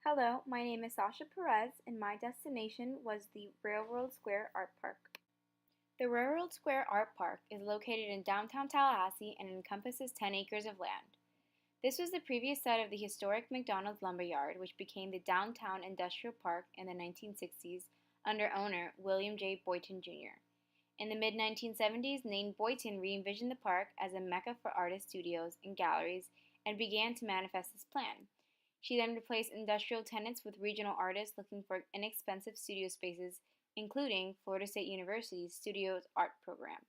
Hello, my name is Sasha Perez, and my destination was the Railroad Square Art Park. The Railroad Square Art Park is located in downtown Tallahassee and encompasses 10 acres of land. This was the previous site of the historic McDonald's lumber yard, which became the downtown industrial park in the 1960s under owner William J. Boynton Jr. In the mid 1970s, Nate Boynton re envisioned the park as a mecca for artist studios and galleries and began to manifest this plan. She then replaced industrial tenants with regional artists looking for inexpensive studio spaces, including Florida State University's Studios Art program.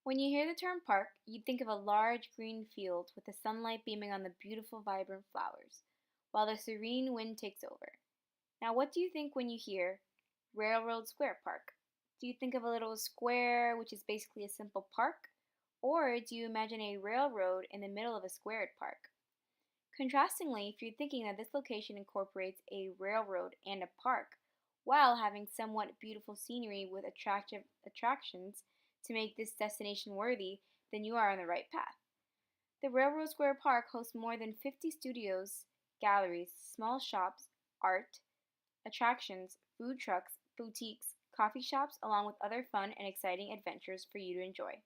When you hear the term park, you'd think of a large green field with the sunlight beaming on the beautiful, vibrant flowers, while the serene wind takes over. Now, what do you think when you hear Railroad Square Park? Do you think of a little square, which is basically a simple park? Or do you imagine a railroad in the middle of a squared park? Contrastingly, if you're thinking that this location incorporates a railroad and a park, while having somewhat beautiful scenery with attractive attractions to make this destination worthy, then you are on the right path. The Railroad Square Park hosts more than 50 studios, galleries, small shops, art, attractions, food trucks, boutiques, coffee shops, along with other fun and exciting adventures for you to enjoy.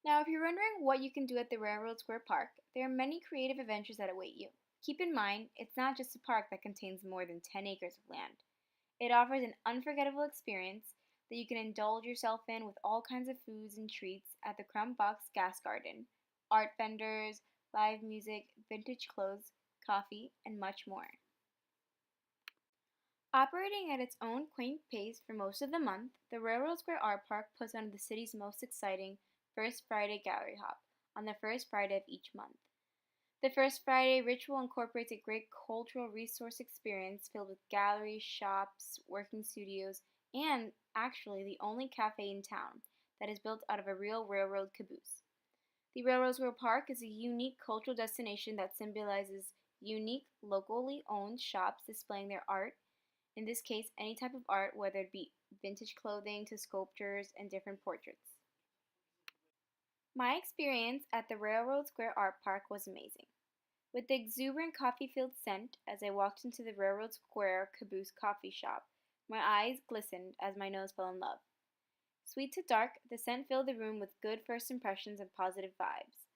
Now, if you're wondering what you can do at the Railroad Square Park, there are many creative adventures that await you. Keep in mind, it's not just a park that contains more than 10 acres of land. It offers an unforgettable experience that you can indulge yourself in with all kinds of foods and treats at the Crumb Box Gas Garden, art vendors, live music, vintage clothes, coffee, and much more. Operating at its own quaint pace for most of the month, the Railroad Square Art Park puts on the city's most exciting First Friday Gallery Hop on the first Friday of each month. The First Friday ritual incorporates a great cultural resource experience filled with galleries, shops, working studios, and actually the only cafe in town that is built out of a real railroad caboose. The Railroad Square Park is a unique cultural destination that symbolizes unique, locally owned shops displaying their art, in this case, any type of art, whether it be vintage clothing to sculptures and different portraits. My experience at the Railroad Square Art Park was amazing. With the exuberant coffee-filled scent as I walked into the Railroad Square Caboose coffee shop, my eyes glistened as my nose fell in love. Sweet to dark, the scent filled the room with good first impressions and positive vibes.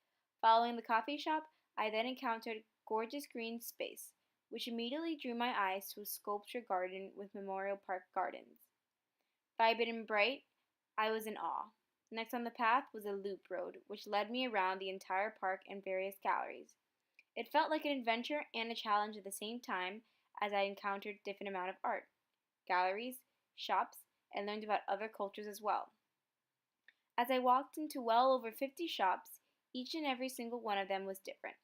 Following the coffee shop, I then encountered gorgeous green space, which immediately drew my eyes to a sculpture garden with Memorial Park Gardens. Vibrant and bright, I was in awe. Next on the path was a loop road, which led me around the entire park and various galleries. It felt like an adventure and a challenge at the same time as I encountered different amount of art, galleries, shops, and learned about other cultures as well. As I walked into well over 50 shops, each and every single one of them was different.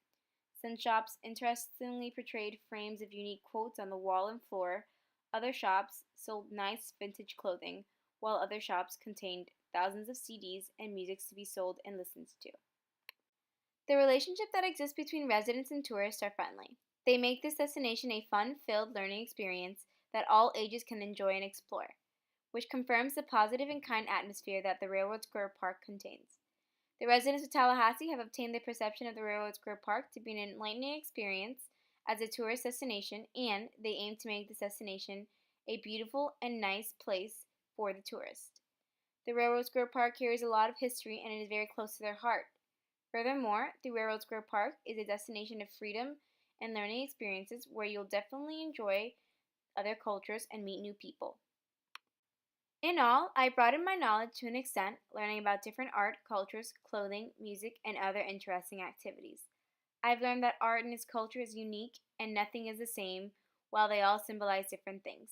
Some shops interestingly portrayed frames of unique quotes on the wall and floor. Other shops sold nice vintage clothing, while other shops contained thousands of CDs and music to be sold and listened to. The relationship that exists between residents and tourists are friendly. They make this destination a fun-filled learning experience that all ages can enjoy and explore, which confirms the positive and kind atmosphere that the Railroad Square Park contains. The residents of Tallahassee have obtained the perception of the Railroad Square Park to be an enlightening experience as a tourist destination, and they aim to make this destination a beautiful and nice place for the tourist. The Railroad Square Park carries a lot of history and it is very close to their heart. Furthermore, the Railroad Square Park is a destination of freedom and learning experiences where you'll definitely enjoy other cultures and meet new people. In all, I broadened my knowledge to an extent, learning about different art, cultures, clothing, music, and other interesting activities. I've learned that art and its culture is unique and nothing is the same, while they all symbolize different things.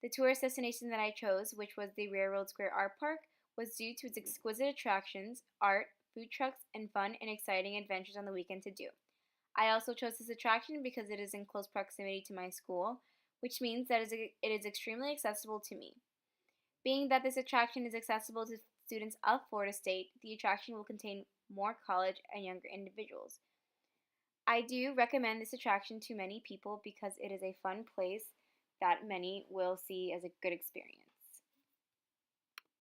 The tourist destination that I chose, which was the Railroad Square Art Park, was due to its exquisite attractions, art, food trucks, and fun and exciting adventures on the weekend to do. I also chose this attraction because it is in close proximity to my school, which means that it is extremely accessible to me. Being that this attraction is accessible to students of Florida State, the attraction will contain more college and younger individuals. I do recommend this attraction to many people because it is a fun place that many will see as a good experience.